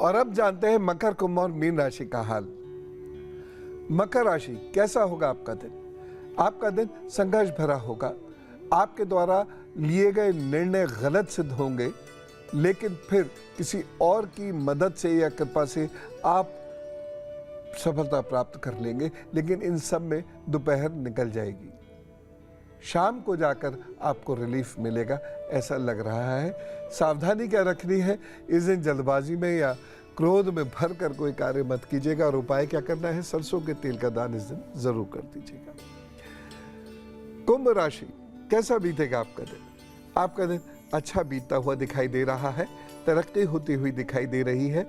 और अब जानते हैं मकर, कुंभ और मीन राशि का हाल। मकर राशि, कैसा होगा आपका दिन? आपका दिन संघर्ष भरा होगा। आपके द्वारा लिए गए निर्णय गलत सिद्ध होंगे, लेकिन फिर किसी और की मदद से या कृपा से आप सफलता प्राप्त कर लेंगे। लेकिन इन सब में दोपहर निकल जाएगी, शाम को जाकर आपको रिलीफ मिलेगा, ऐसा लग रहा है। सावधानी क्या रखनी है, इस दिन जल्दबाजी में या क्रोध में भर कर कोई कार्य मत कीजिएगा। और उपाय क्या करना है, सरसों के तेल का दान इस दिन जरूर कर दीजिएगा। कुंभ राशि, कैसा बीतेगा आपका दिन? आपका दिन अच्छा बीतता हुआ दिखाई दे रहा है, तरक्की होती हुई दिखाई दे रही है,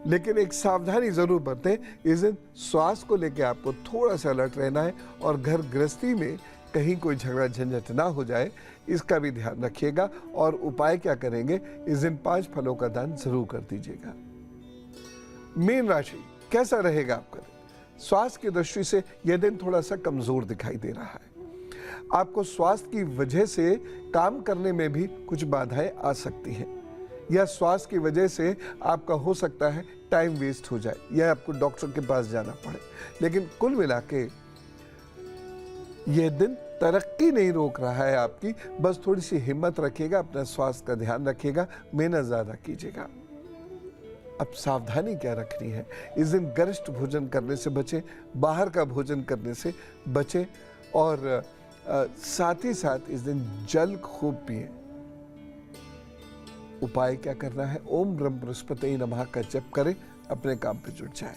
लेकिन एक सावधानी जरूर बरतें। इस दिन स्वास्थ्य को लेकर आपको थोड़ा सा अलर्ट रहना है और घर गृहस्थी में कहीं कोई झगड़ा झंझट ना हो जाए, इसका भी ध्यान रखिएगा। और उपाय क्या करेंगे, इस दिन 5 फलों का दान जरूर कर दीजिएगा। मीन राशि, कैसा रहेगा आपका दिन? स्वास्थ्य की दृष्टि से यह दिन थोड़ा सा कमजोर दिखाई दे रहा है। आपको स्वास्थ्य की वजह से काम करने में भी कुछ बाधाएं आ सकती हैं, या स्वास्थ्य की वजह से आपका हो सकता है टाइम वेस्ट हो जाए या आपको डॉक्टर के पास जाना पड़े। लेकिन कुल मिला के यह दिन तरक्की नहीं रोक रहा है आपकी, बस थोड़ी सी हिम्मत रखिएगा, अपना स्वास्थ्य का ध्यान रखिएगा, मेहनत ज्यादा कीजिएगा। अब सावधानी क्या रखनी है, इस दिन गरिष्ठ भोजन करने से बचें, बाहर का भोजन करने से बचें, और साथ ही साथ इस दिन जल खूब पिएं। उपाय क्या करना है, ओम ब्रह्म बृहस्पति नमः का जप करें, अपने काम पे जुट जाए।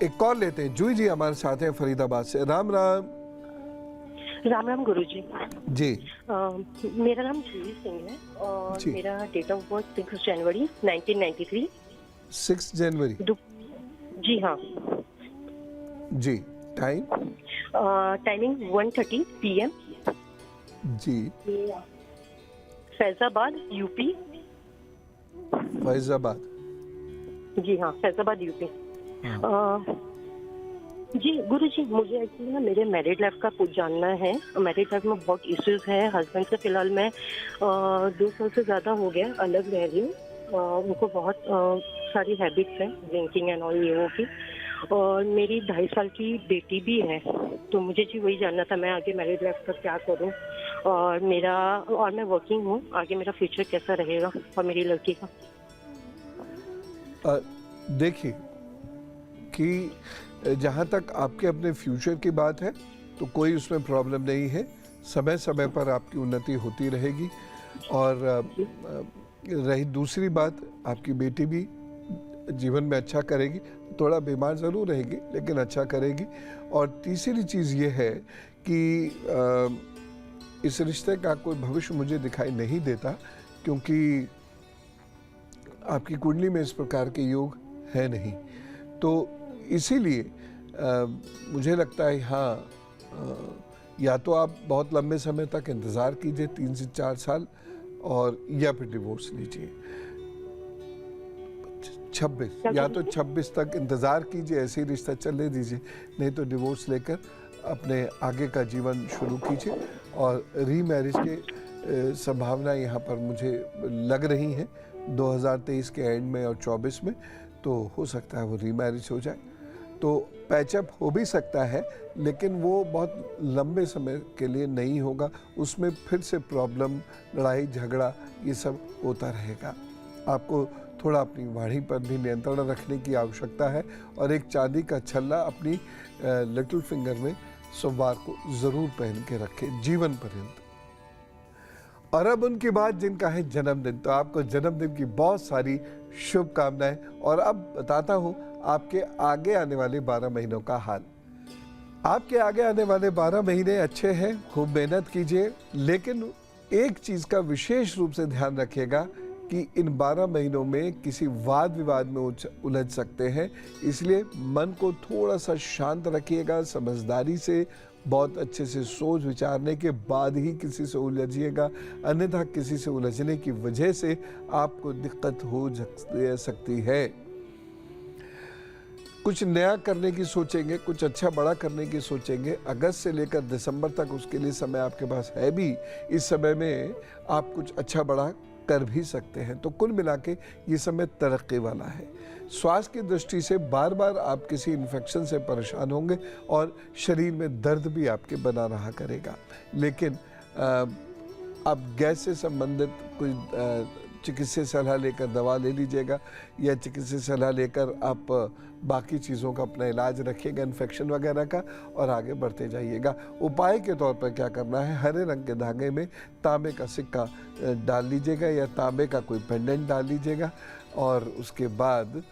एक कॉल लेते हैं। जूही जी हमारे साथ हैं फरीदाबाद से। राम राम। राम राम गुरुजी। जी। मेरा नाम जूही सिंह है और मेरा डेट ऑफ बर्थ 6 जनवरी 1993। 6 जनवरी? जी हाँ जी। टाइम? Timing 1:30 PM। जी। फैजाबाद यूपी। फैजाबाद? जी हाँ, फैजाबाद यूपी। जी गुरुजी, मुझे एक्चुअली ना मेरे मैरिड लाइफ का कुछ जानना है। मैरिड लाइफ में बहुत इश्यूज हैं। हस्बैंड से फिलहाल मैं 2 साल से ज़्यादा हो गया अलग रह रही हूँ। उनको बहुत सारी हैबिट्स हैं, ड्रिंकिंग एंड ऑल ये वो की। और मेरी 2.5 साल की बेटी भी है। तो मुझे जी वही जानना था, मैं आगे मैरिड लाइफ का क्या करूँ, और मैं वर्किंग हूँ, आगे मेरा फ्यूचर कैसा रहेगा और मेरी लड़की का। देखिए कि जहाँ तक आपके अपने फ्यूचर की बात है तो कोई उसमें प्रॉब्लम नहीं है। समय समय पर आपकी उन्नति होती रहेगी। और रही दूसरी बात, आपकी बेटी भी जीवन में अच्छा करेगी, थोड़ा बीमार ज़रूर रहेगी लेकिन अच्छा करेगी। और तीसरी चीज़ ये है कि इस रिश्ते का कोई भविष्य मुझे दिखाई नहीं देता, क्योंकि आपकी कुंडली में इस प्रकार के योग है नहीं। तो इसीलिए मुझे लगता है हाँ, या तो आप बहुत लंबे समय तक इंतज़ार कीजिए, 3 से 4 साल, और या फिर डिवोर्स लीजिए। 26 या तो 26 तक इंतज़ार कीजिए, ऐसे ही रिश्ता चलने दीजिए, नहीं तो डिवोर्स लेकर अपने आगे का जीवन शुरू कीजिए। और रीमैरिज के संभावना यहाँ पर मुझे लग रही हैं 2023 के एंड में और 24 में, तो हो सकता है वो रीमैरिज हो जाए। तो पैचअप हो भी सकता है, लेकिन वो बहुत लंबे समय के लिए नहीं होगा। उसमें फिर से प्रॉब्लम, लड़ाई झगड़ा ये सब होता रहेगा। आपको थोड़ा अपनी वाणी पर भी नियंत्रण रखने की आवश्यकता है। और एक चांदी का छल्ला अपनी लिटिल फिंगर में सोमवार को ज़रूर पहन के रखें जीवन पर्यंत। और अब उनकी बात जिनका है जन्मदिन, तो आपको जन्मदिन की बहुत सारी शुभकामनाएं। और अब बताता हूं आपके आगे आने वाले 12 महीनों का हाल। आपके आगे आने वाले 12 महीने अच्छे हैं, खूब मेहनत कीजिए, लेकिन एक चीज का विशेष रूप से ध्यान रखिएगा कि इन 12 महीनों में किसी वाद विवाद में उलझ सकते हैं। इसलिए मन को थोड़ा सा शांत रखिएगा, समझदारी से, बहुत अच्छे से सोच विचारने के बाद ही किसी से उलझिएगा, अन्यथा किसी से उलझने की वजह से आपको दिक्कत हो सकती है। कुछ नया करने की सोचेंगे, कुछ अच्छा बड़ा करने की सोचेंगे। अगस्त से लेकर दिसंबर तक उसके लिए समय आपके पास है भी। इस समय में आप कुछ अच्छा बड़ा कर भी सकते हैं। तो कुल मिला के ये समय तरक्की वाला है। स्वास्थ्य की दृष्टि से बार बार आप किसी इन्फेक्शन से परेशान होंगे और शरीर में दर्द भी आपके बना रहा करेगा। लेकिन आप गैस से संबंधित कोई चिकित्सीय सलाह लेकर दवा ले लीजिएगा, या चिकित्सीय सलाह लेकर आप बाकी चीज़ों का अपना इलाज रखिएगा इन्फेक्शन वगैरह का, और आगे बढ़ते जाइएगा। उपाय के तौर पर क्या करना है, हरे रंग के धागे में तांबे का सिक्का डाल लीजिएगा या तांबे का कोई पेंडेंट डाल लीजिएगा, और उसके बाद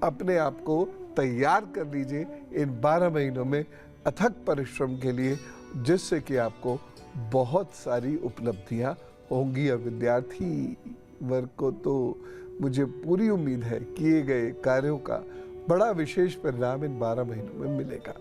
अपने आप को तैयार कर लीजिए इन 12 महीनों में अथक परिश्रम के लिए, जिससे कि आपको बहुत सारी उपलब्धियां होंगी। और विद्यार्थी वर्ग को तो मुझे पूरी उम्मीद है किए गए कार्यों का बड़ा विशेष परिणाम इन 12 महीनों में मिलेगा।